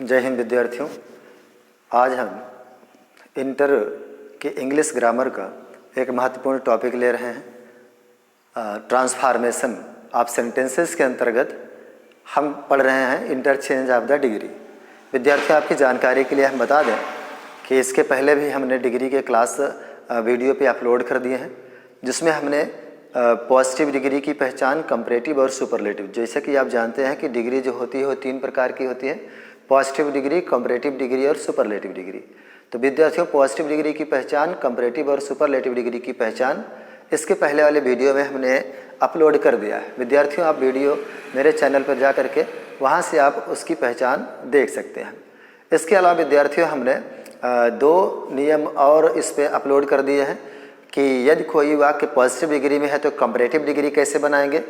जय हिंद विद्यार्थियों। आज हम इंटर के इंग्लिश ग्रामर का एक महत्वपूर्ण टॉपिक ले रहे हैं। ट्रांसफॉर्मेशन ऑफ सेंटेंसेस के अंतर्गत हम पढ़ रहे हैं इंटरचेंज ऑफ द डिग्री। विद्यार्थियों, आपकी जानकारी के लिए हम बता दें कि इसके पहले भी हमने डिग्री के क्लास वीडियो पे अपलोड कर दिए हैं, जिसमें हमने पॉजिटिव डिग्री की पहचान, कंपैरेटिव और सुपरलेटिव। जैसे कि आप जानते हैं कि डिग्री जो होती है वो 3 प्रकार की होती है: पॉजिटिव डिग्री, कंपैरेटिव डिग्री और सुपरलेटिव डिग्री। तो विद्यार्थियों, पॉजिटिव डिग्री की पहचान, कंपैरेटिव और सुपरलेटिव डिग्री की पहचान इसके पहले वाले वीडियो में हमने अपलोड कर दिया है। विद्यार्थियों, आप वीडियो मेरे चैनल पर जा करके वहाँ से आप उसकी पहचान देख सकते हैं। इसके अलावा विद्यार्थियों, हमने 2 नियम और इस पर अपलोड कर दिए हैं कि यदि कोई वाक्य पॉजिटिव डिग्री में है तो कंपैरेटिव डिग्री कैसे बनाएंगे,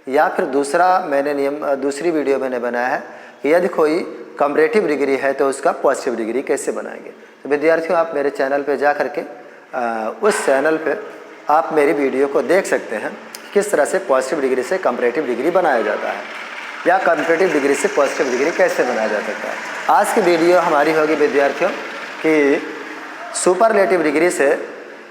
या फिर दूसरा मैंने नियम दूसरी वीडियो मैंने बनाया है कि यदि कोई कंपैरेटिव डिग्री है तो उसका पॉजिटिव डिग्री कैसे बनाएंगे। तो विद्यार्थियों, आप मेरे चैनल पे जा करके उस चैनल पे आप मेरी वीडियो को देख सकते हैं किस तरह से पॉजिटिव डिग्री से कंपैरेटिव डिग्री बनाया जाता है, या कंपैरेटिव डिग्री से पॉजिटिव डिग्री कैसे बनाया जा सकता है। आज की वीडियो हमारी होगी विद्यार्थियों कि सुपरलेटिव डिग्री से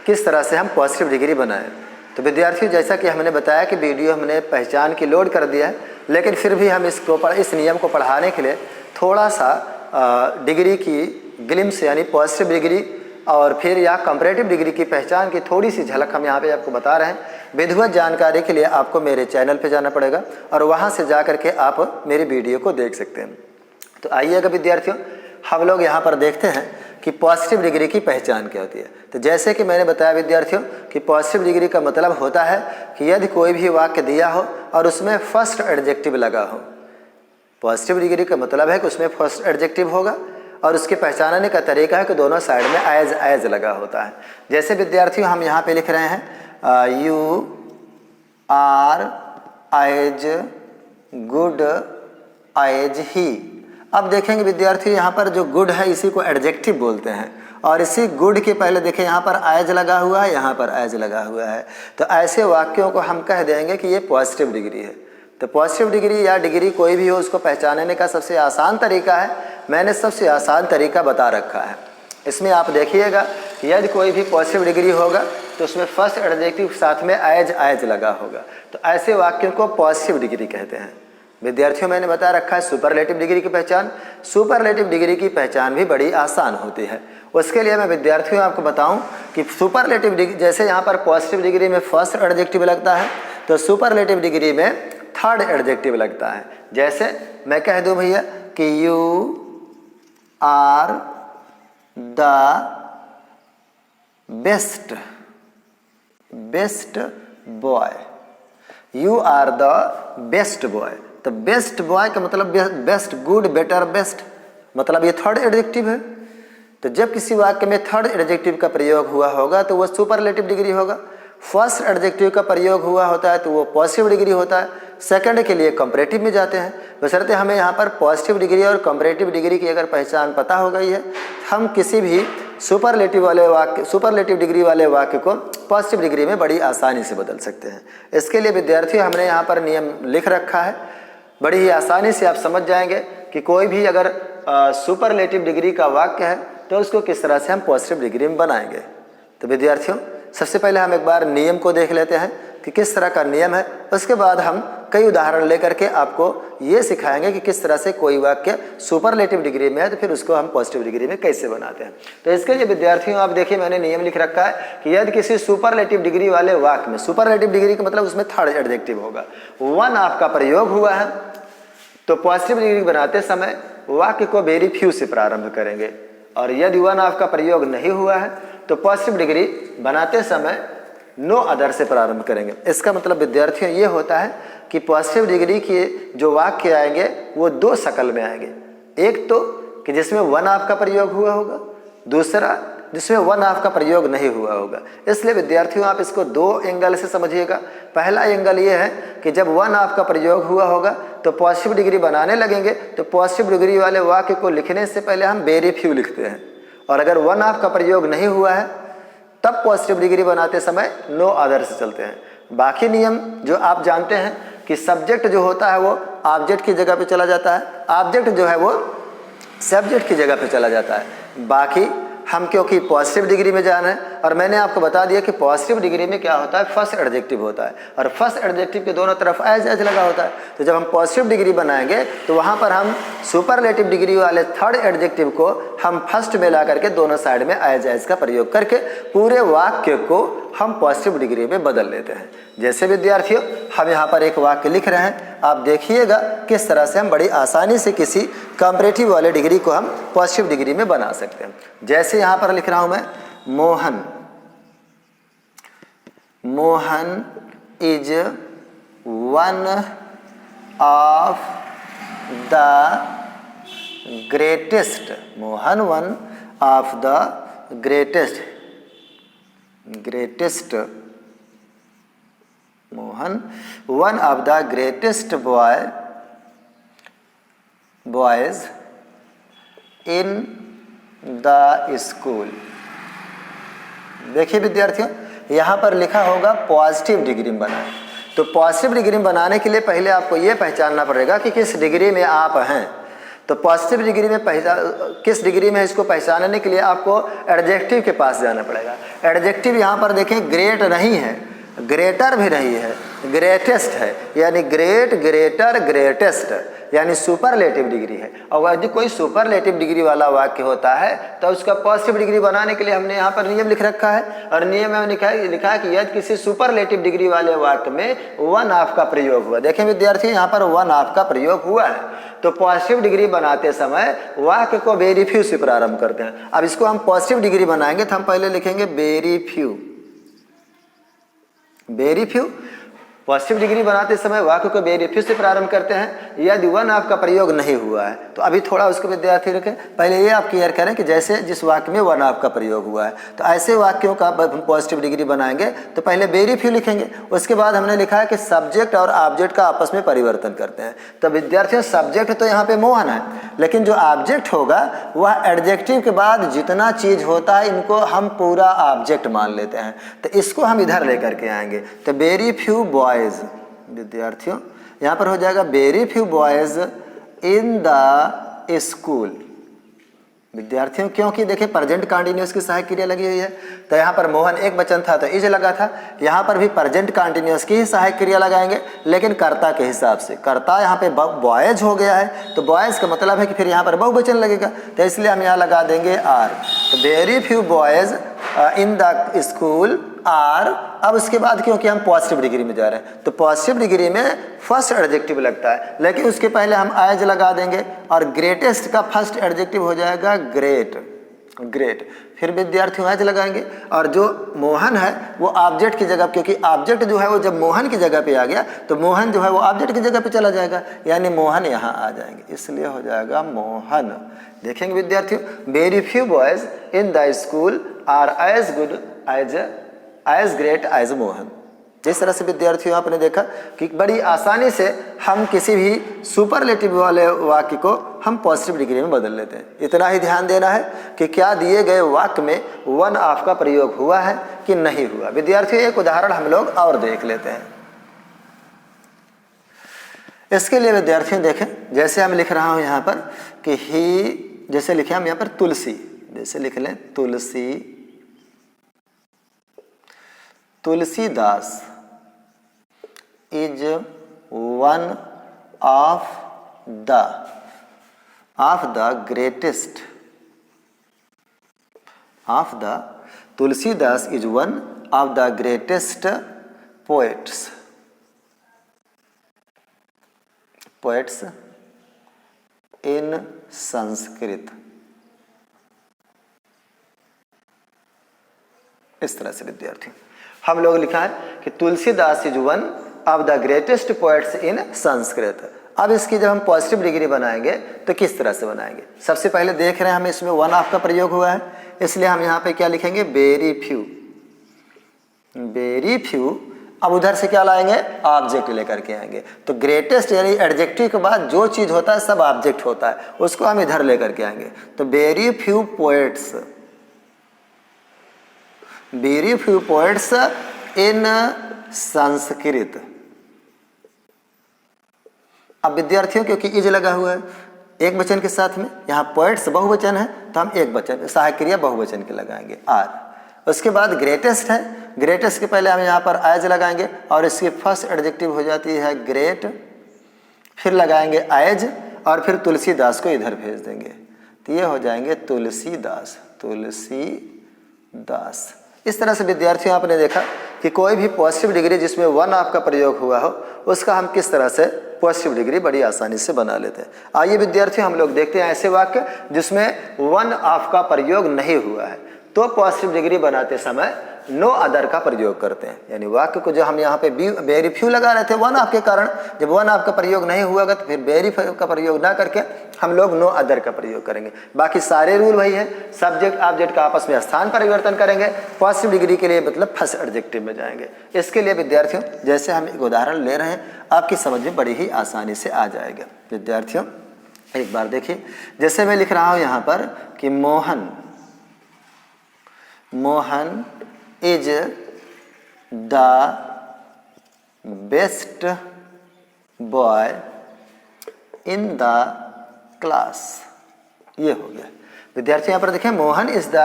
किस तरह से हम पॉजिटिव डिग्री बनाएं। तो विद्यार्थियों, जैसा कि हमने बताया कि वीडियो हमने पहचान की लोड कर दिया है, लेकिन फिर भी हम इस नियम को पढ़ाने के लिए थोड़ा सा डिग्री की ग्लिम्स यानी पॉजिटिव डिग्री और फिर या कंपैरेटिव डिग्री की पहचान की थोड़ी सी झलक हम यहाँ पे आपको बता रहे हैं। विधिवत जानकारी के लिए आपको मेरे चैनल पे जाना पड़ेगा और वहाँ से जा करके आप मेरी वीडियो को देख सकते हैं। तो आइएगा विद्यार्थियों, हम लोग यहाँ पर देखते हैं कि पॉजिटिव डिग्री की पहचान क्या होती है। तो जैसे कि मैंने बताया विद्यार्थियों कि पॉजिटिव डिग्री का मतलब होता है कि यदि कोई भी वाक्य दिया हो और उसमें फर्स्ट एडजेक्टिव लगा हो। पॉजिटिव डिग्री का मतलब है कि उसमें फर्स्ट एडजेक्टिव होगा और उसके पहचानने का तरीका है कि दोनों साइड में एज लगा होता है। जैसे विद्यार्थियों, हम यहाँ पे लिख रहे हैं you are as good as he. अब देखेंगे विद्यार्थी, यहाँ पर जो गुड है इसी को एडजेक्टिव बोलते हैं और इसी गुड के पहले देखें यहाँ पर एज लगा हुआ है, यहाँ पर एज लगा हुआ है। तो ऐसे वाक्यों को हम कह देंगे कि ये पॉजिटिव डिग्री है। तो पॉजिटिव डिग्री या डिग्री कोई भी हो, उसको पहचानने का सबसे आसान तरीका है, मैंने सबसे आसान तरीका बता रखा है। इसमें आप देखिएगा कि यदि कोई भी पॉजिटिव डिग्री होगा तो उसमें फर्स्ट एडजेक्टिव साथ में एज लगा होगा। तो ऐसे वाक्यों को पॉजिटिव डिग्री कहते हैं। विद्यार्थियों, मैंने बता रखा है सुपरलेटिव डिग्री की पहचान। सुपरलेटिव डिग्री की पहचान भी बड़ी आसान होती है। उसके लिए मैं विद्यार्थियों आपको बताऊं कि सुपरलेटिव डिग्री, जैसे यहाँ पर पॉजिटिव डिग्री में फर्स्ट एडजेक्टिव लगता है तो सुपरलेटिव डिग्री में थर्ड एडजेक्टिव लगता है। जैसे मैं कह दूं भैया कि you are the best boy. You are the best boy. तो बेस्ट बॉय का मतलब बेस्ट, गुड, बेटर, बेस्ट, मतलब ये थर्ड एडजेक्टिव है। तो जब किसी वाक्य में थर्ड एडजेक्टिव का प्रयोग हुआ होगा तो वो सुपरलेटिव डिग्री होगा। फर्स्ट एडजेक्टिव का प्रयोग हुआ होता है तो वो पॉजिटिव डिग्री होता है। सेकंड के लिए कंपैरेटिव में जाते हैं। बशर्ते हमें यहाँ पर पॉजिटिव डिग्री और कंपैरेटिव डिग्री की अगर पहचान पता हो गई है, हम किसी भी सुपरलेटिव डिग्री वाले वाक्य को पॉजिटिव डिग्री में बड़ी आसानी से बदल सकते हैं। इसके लिए विद्यार्थियों, हमने यहाँ पर नियम लिख रखा है, बड़ी ही आसानी से आप समझ जाएंगे कि कोई भी अगर सुपरलेटिव डिग्री का वाक्य है तो उसको किस तरह से हम पॉजिटिव डिग्री में बनाएंगे। तो विद्यार्थियों, सबसे पहले हम एक बार नियम को देख लेते हैं कि किस तरह का नियम है। उसके बाद हम कई उदाहरण लेकर के आपको ये सिखाएंगे कि किस तरह से कोई वाक्य सुपरलेटिव डिग्री में है तो फिर उसको हम पॉजिटिव डिग्री में कैसे बनाते हैं। तो इसके लिए विद्यार्थियों, आप देखिए मैंने नियम लिख रखा है कि यदि किसी सुपरलेटिव डिग्री वाले वाक्य में, सुपरलेटिव डिग्री का मतलब उसमें थर्ड एडजेक्टिव होगा, वन ऑफ का प्रयोग हुआ है तो पॉजिटिव डिग्री बनाते समय वाक्य को वेरी फ्यू से प्रारंभ करेंगे, और यदि वन ऑफ का प्रयोग नहीं हुआ है तो पॉजिटिव डिग्री बनाते समय नो अदर से प्रारंभ करेंगे। इसका मतलब विद्यार्थियों ये होता है कि पॉजिटिव डिग्री के जो वाक्य आएंगे वो 2 शक्ल में आएंगे। एक तो कि जिसमें वन ऑफ का प्रयोग हुआ होगा, दूसरा जिसमें वन ऑफ का प्रयोग नहीं हुआ होगा। इसलिए विद्यार्थियों, आप इसको 2 एंगल से समझिएगा। पहला एंगल ये है कि जब वन ऑफ का प्रयोग हुआ होगा तो पॉजिटिव डिग्री बनाने लगेंगे तो पॉजिटिव डिग्री वाले वाक्य को लिखने से पहले हम वेरी फ्यू लिखते हैं, और अगर वन ऑफ का प्रयोग नहीं हुआ है तब पॉजिटिव डिग्री बनाते समय नो अदर से चलते हैं। बाकी नियम जो आप जानते हैं कि सब्जेक्ट जो होता है वो ऑब्जेक्ट की जगह पे चला जाता है, ऑब्जेक्ट जो है वो सब्जेक्ट की जगह पे चला जाता है। बाकी हम क्योंकि पॉजिटिव डिग्री में जाना है, और मैंने आपको बता दिया कि पॉजिटिव डिग्री में क्या होता है, फर्स्ट एडजेक्टिव होता है, और फर्स्ट एडजेक्टिव के दोनों तरफ एज एज लगा होता है। तो जब हम पॉजिटिव डिग्री बनाएंगे तो वहाँ पर हम सुपरलेटिव डिग्री वाले थर्ड एडजेक्टिव को हम फर्स्ट में ला करके दोनों साइड में एज एज का प्रयोग करके पूरे वाक्य को हम पॉजिटिव डिग्री में बदल लेते हैं। जैसे विद्यार्थियों हम यहाँ पर एक वाक्य लिख रहे हैं, आप देखिएगा किस तरह से हम बड़ी आसानी से किसी कंपैरेटिव वाले डिग्री को हम पॉजिटिव डिग्री में बना सकते हैं। जैसे यहाँ पर लिख रहा हूँ मैं, Mohan, Mohan is one of the greatest, Mohan one of the greatest, Mohan one of the greatest boys in the school. देखिए विद्यार्थियों, यहाँ पर लिखा होगा पॉजिटिव डिग्री में बनाएं। तो पॉजिटिव डिग्री में बनाने के लिए पहले आपको ये पहचानना पड़ेगा कि किस डिग्री में आप हैं। तो पॉजिटिव डिग्री में किस डिग्री में, इसको पहचानने के लिए आपको एडजेक्टिव के पास जाना पड़ेगा। एडजेक्टिव यहाँ पर देखें ग्रेट नहीं है, ग्रेटर भी नहीं है, ग्रेटेस्ट है, यानी ग्रेट, ग्रेटर, ग्रेटेस्ट, यानी सुपरलेटिव डिग्री है। और यदि कोई सुपरलेटिव डिग्री वाला वाक्य होता है तो उसका पॉजिटिव डिग्री बनाने के लिए हमने यहाँ पर नियम लिख रखा है, और नियम में लिखा है कि यदि किसी सुपरलेटिव डिग्री वाले वाक्य में वन ऑफ का प्रयोग हुआ। देखें विद्यार्थी, यहाँ पर वन ऑफ का प्रयोग हुआ है, तो पॉजिटिव डिग्री बनाते समय वाक्य को वेरी फ्यू से प्रारंभ करते हैं। अब इसको हम पॉजिटिव डिग्री बनाएंगे तो हम पहले लिखेंगे very few, very few. Positive degree बनाते समय वाक्य को वेरी फ्यू से प्रारंभ करते हैं यदि वन ऑफ का प्रयोग नहीं हुआ है। तो अभी थोड़ा उसको विद्यार्थी रखें, पहले ये आप क्लियर करें कि जैसे जिस वाक्य में वन ऑफ का प्रयोग हुआ है, तो ऐसे वाक्यों का हम पॉजिटिव डिग्री बनाएंगे तो पहले वेरी फ्यू लिखेंगे। उसके बाद हमने लिखा है कि सब्जेक्ट और ऑब्जेक्ट का आपस में परिवर्तन करते हैं। तो विद्यार्थियों सब्जेक्ट तो यहाँ पे मोहन है, लेकिन जो ऑब्जेक्ट होगा वह एडजेक्टिव के बाद जितना चीज होता है इनको हम पूरा ऑब्जेक्ट मान लेते हैं। तो इसको हम इधर लेकर के आएंगे। तो वेरी फ्यू बॉयज, विद्यार्थियों यहाँ पर हो जाएगा very few boys in the school. विद्यार्थियों क्योंकि देखिए प्रेजेंट कंटीन्यूअस की सहायक क्रिया लगी हुई है, तो यहाँ पर मोहन एक वचन था तो इज लगा था। यहाँ पर भी प्रेजेंट कंटीन्यूअस की ही सहायक क्रिया लगाएंगे, लेकिन कर्ता के हिसाब से। कर्ता यहाँ पे बॉयज हो गया है, तो बॉयज का मतलब है कि फिर यहाँ पर बहुवचन लगेगा, तो इसलिए हम यहाँ लगा देंगे आर। तो very few boys in the school are. अब उसके बाद क्योंकि हम पॉजिटिव डिग्री में जा रहे हैं तो पॉजिटिव डिग्री में फर्स्ट एडजेक्टिव लगता है, लेकिन उसके पहले हम एज लगा देंगे, और ग्रेटेस्ट का फर्स्ट एडजेक्टिव हो जाएगा ग्रेट, ग्रेट। फिर विद्यार्थियों एज लगाएंगे, और जो मोहन है वो ऑब्जेक्ट की जगह, क्योंकि ऑब्जेक्ट जो है वो जब मोहन की जगह पे आ गया तो मोहन जो है वो ऑब्जेक्ट की जगह पे चला जाएगा, यानी मोहन यहाँ आ जाएंगे, इसलिए हो जाएगा मोहन। देखेंगे विद्यार्थियों, very few boys in the school are as good as great as Mohan. जिस तरह से विद्यार्थियों आपने देखा कि बड़ी आसानी से हम किसी भी सुपरलेटिव वाले वाक्य को हम पॉजिटिव डिग्री में बदल लेते हैं। इतना ही ध्यान देना है कि क्या दिए गए वाक्य में वन ऑफ का प्रयोग हुआ है कि नहीं हुआ। विद्यार्थियों एक उदाहरण हम लोग और देख लेते हैं। इसके लिए विद्यार्थियों देखें, जैसे हम लिख रहा हूं यहाँ पर कि ही, जैसे लिखे हम यहाँ पर तुलसी, जैसे लिख लें Tulsi, Tulsidas is one of the greatest, Tulsidas is one of the greatest poets in Sanskrit. इस तरह से विद्यार्थी हम लोग लिखा है कि Tulsidas is one of the greatest poets in Sanskrit. अब इसकी जब हम पॉजिटिव डिग्री बनाएंगे तो किस तरह से बनाएंगे। सबसे पहले देख रहे हैं हम इसमें वन ऑफ का प्रयोग हुआ है, इसलिए हम यहाँ पे क्या लिखेंगे वेरी फ्यू, वेरी फ्यू। अब उधर से क्या लाएंगे ऑब्जेक्ट लेकर के आएंगे। तो ग्रेटेस्ट यानी एडजेक्टिव के बाद जो चीज होता है सब ऑब्जेक्ट होता है, उसको हम इधर लेकर के आएंगे। तो very few poets, very few poets in Sanskrit. अब विद्यार्थियों क्योंकि इज लगा हुआ है एक वचन के साथ में, यहाँ पोएट्स बहुवचन है तो हम एक वचन सहायक क्रिया बहुवचन के लगाएंगे आर। उसके बाद ग्रेटेस्ट है, ग्रेटेस्ट के पहले हम यहाँ पर एज लगाएंगे और इसकी फर्स्ट एडजेक्टिव हो जाती है ग्रेट, फिर लगाएंगे एज और फिर तुलसीदास को इधर भेज देंगे तो ये हो जाएंगे तुलसीदास, तुलसीदास। इस तरह से विद्यार्थियों आपने देखा कि कोई भी पॉजिटिव डिग्री जिसमें वन ऑफ का प्रयोग हुआ हो उसका हम किस तरह से पॉजिटिव डिग्री बड़ी आसानी से बना लेते हैं। आइए विद्यार्थियों हम लोग देखते हैं ऐसे वाक्य जिसमें वन ऑफ का प्रयोग नहीं हुआ है तो पॉजिटिव डिग्री बनाते समय नो अदर का प्रयोग करते हैं। यानी वाक्य को जो हम यहाँ पे वेरी फ्यू लगा रहे थे वन ऑफ के कारण, जब वन ऑफ का प्रयोग नहीं हुआ तो फिर वेरी फ्यू का प्रयोग ना करके हम लोग नो अदर का प्रयोग करेंगे। बाकी सारे रूल वही है, सब्जेक्ट ऑब्जेक्ट का आपस में स्थान परिवर्तन करेंगे, पॉजिटिव डिग्री के लिए मतलब फर्स्ट एडजेक्टिव में जाएंगे। इसके लिए विद्यार्थियों जैसे हम एक उदाहरण ले रहे हैं आपकी समझ में बड़ी ही आसानी से आ जाएगा। विद्यार्थियों एक बार देखिए, जैसे मैं लिख रहा हूँ यहाँ पर कि Mohan is the best boy in the class, ये हो गया। विद्यार्थी यहाँ पर देखें Mohan is the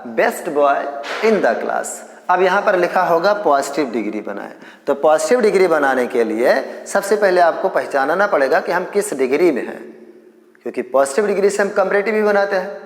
best boy in the class. अब यहाँ पर लिखा होगा पॉजिटिव डिग्री बनाए, तो पॉजिटिव डिग्री बनाने के लिए सबसे पहले आपको पहचानना पड़ेगा कि हम किस डिग्री में हैं, क्योंकि पॉजिटिव डिग्री से हम कंपैरेटिव भी बनाते हैं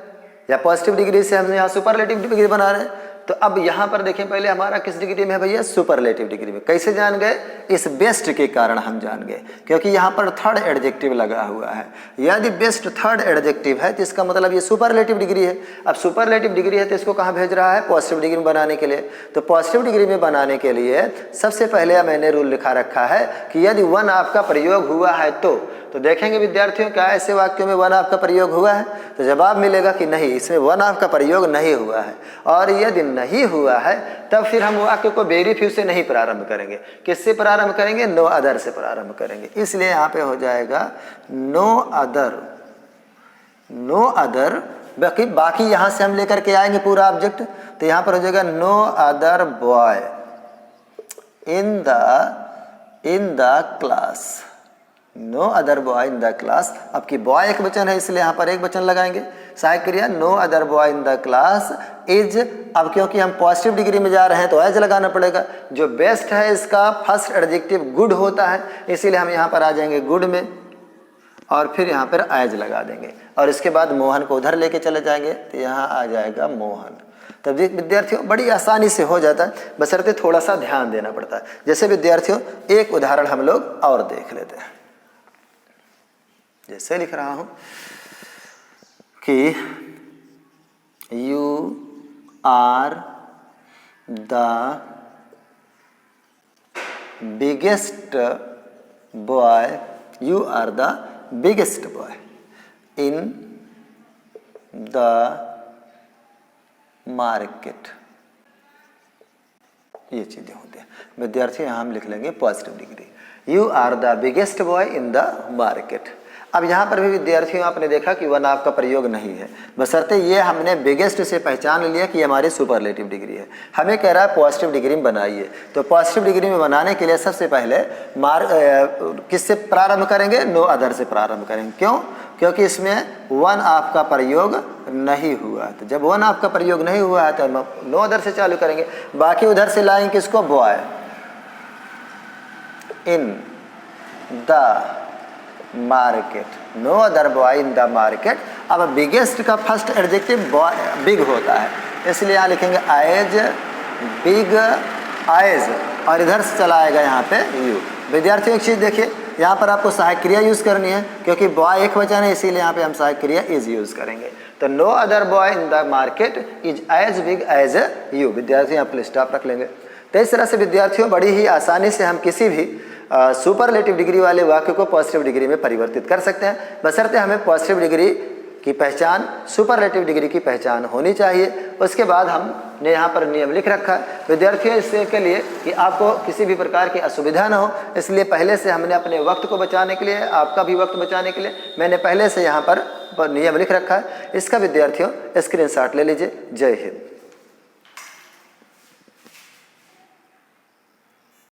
या पॉजिटिव डिग्री से हम यहाँ सुपरलेटिव डिग्री बना रहे हैं। तो अब यहाँ पर देखें पहले हमारा किस डिग्री में है भैया, सुपरलेटिव डिग्री में। कैसे जान गए, इस बेस्ट के कारण हम जान गए क्योंकि यहाँ पर थर्ड एडजेक्टिव लगा हुआ है। यदि बेस्ट थर्ड एडजेक्टिव है तो इसका मतलब ये सुपरलेटिव डिग्री है। अब सुपरलेटिव डिग्री है तो इसको कहाँ भेज रहा है, पॉजिटिव डिग्री में बनाने के लिए। तो पॉजिटिव डिग्री में बनाने के लिए सबसे पहले मैंने रूल लिखा रखा है कि यदि वन ऑफ का प्रयोग हुआ है तो देखेंगे विद्यार्थियों क्या ऐसे वाक्यों में वन ऑफ का प्रयोग हुआ है, तो जवाब मिलेगा कि नहीं, इसमें वन ऑफ का प्रयोग नहीं हुआ है। और यदि नहीं हुआ है तब फिर हम वाक्य को वेरी फ्यू से नहीं प्रारंभ करेंगे, किससे प्रारंभ करेंगे, नो अदर से प्रारंभ करेंगे। इसलिए यहाँ पे हो जाएगा नो अदर। बाकी यहाँ से हम लेकर के आएंगे पूरा ऑब्जेक्ट, तो यहाँ पर हो जाएगा no other boy in the class, no other boy in the class. अब की बॉय एक वचन है इसलिए यहाँ पर एक वचन लगाएंगे। सहायक क्रिया no other boy in the class is. अब क्योंकि हम पॉजिटिव डिग्री में जा रहे हैं तो एज लगाना पड़ेगा। जो बेस्ट है इसका फर्स्ट एडजेक्टिव गुड होता है, इसीलिए हम यहाँ पर आ जाएंगे गुड में और फिर यहाँ पर एज लगा देंगे और इसके बाद मोहन को उधर लेके चले जाएंगे तो यहाँ आ जाएगा मोहन। तब विद्यार्थियों बड़ी आसानी से हो जाता है, बशर्ते थोड़ा सा ध्यान देना पड़ता है। जैसे विद्यार्थियों एक उदाहरण हम लोग और देख लेते हैं। जैसे लिख रहा हूं कि you are the biggest boy, you are the biggest boy in the market. ये चीजें होती हैं विद्यार्थी। यहां हम लिख लेंगे positive degree, you are the biggest boy in the market. अब यहाँ पर भी विद्यार्थियों आपने देखा कि वन ऑफ का प्रयोग नहीं है, बशर्ते ये हमने बिगेस्ट से पहचान लिया कि हमारी सुपरलेटिव डिग्री है। हमें कह रहा है पॉजिटिव डिग्री में बनाइए, तो पॉजिटिव डिग्री में बनाने के लिए सबसे पहले किससे प्रारंभ करेंगे, नो अदर से प्रारंभ करेंगे। क्यों, क्योंकि इसमें वन ऑफ का प्रयोग नहीं हुआ। तो जब वन ऑफ का प्रयोग नहीं हुआ है तो हम नो अदर से चालू करेंगे। बाकी उधर से लाएंगे किसको, boy in the market, no other boy in the market. अब बिगेस्ट का फर्स्ट एडजेक्टिव बिग होता है, इसलिए यहाँ लिखेंगे एज बिग एज और इधर से चला आएगा यहाँ पे यू। विद्यार्थियों एक चीज़ देखिए, यहाँ पर आपको सहायक क्रिया यूज़ करनी है क्योंकि बॉय एक वचन है, इसीलिए यहाँ पे हम सहायक क्रिया इज यूज़ करेंगे। तो no other boy in the market is as big as you. विद्यार्थी यहाँ फुल स्टॉप रख लेंगे। तो इस तरह से विद्यार्थियों बड़ी ही आसानी से हम किसी भी सुपरलेटिव डिग्री वाले वाक्य को पॉजिटिव डिग्री में परिवर्तित कर सकते हैं, बशर्ते हमें पॉजिटिव डिग्री की पहचान, सुपरलेटिव डिग्री की पहचान होनी चाहिए। उसके बाद हमने यहाँ पर नियम लिख रखा है विद्यार्थियों इसके लिए कि आपको किसी भी प्रकार की असुविधा ना हो, इसलिए पहले से हमने अपने वक्त को बचाने के लिए, आपका भी वक्त बचाने के लिए मैंने पहले से यहाँ पर नियम लिख रखा है। इसका विद्यार्थियों स्क्रीनशॉट ले लीजिए। जय हिंद।